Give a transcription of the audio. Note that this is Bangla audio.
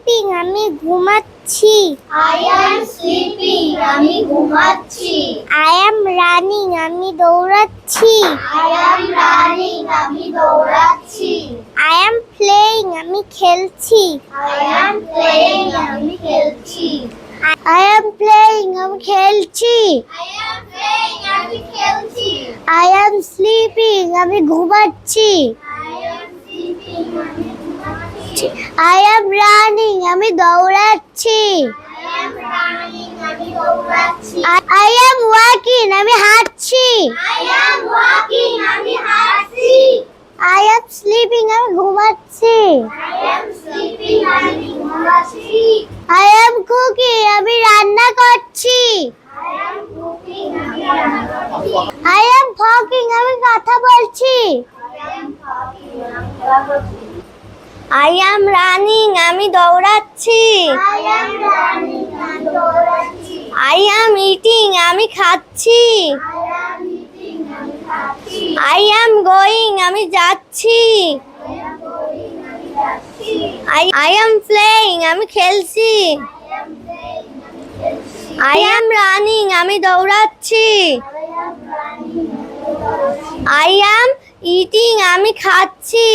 স্লিপিং আমি ঘুমাচ্ছি। I am sleeping আমি ঘুমাচ্ছি। I am রানিং আমি দৌড়াচ্ছি। I am running আমি দৌড়াচ্ছি। I am প্লেয়িং আমি খেলছি। I am playing আমি খেলছি। I am প্লেয়িং আমি খেলছি। I am playing আমি খেলছি। I am স্লিপিং আমি ঘুমাচ্ছি। I am sleeping আমি ঘুমাচ্ছি। I am রানিং আমি দৌড়াচ্ছি। I am running আমি দৌড়াচ্ছি। I am ওয়াকিং আমি হাঁটছি। I am walking আমি হাঁটছি। I am স্লিপিং আমি ঘুমাচ্ছি। I am sleeping আমি ঘুমাচ্ছি। I am কুকিং আমি রান্না করছি। I am cooking আমি রান্না করছি। I am টকিং আমি কথা বলছি। I am talking আমি কথা বলছি। I am রানিং আমি দৌড়াচ্ছি। I am running আমি দৌড়াচ্ছি। I am ইটিং আমি খাচ্ছি। I am eating আমি খাচ্ছি। I am গোয়িং আমি যাচ্ছি। I am going আমি যাচ্ছি। I am প্লেয়িং আমি খেলছি। I am playing আমি খেলছি। I am রানিং আমি দৌড়াচ্ছি। I am running আমি দৌড়াচ্ছি। I am ইটিং আমি খাচ্ছি।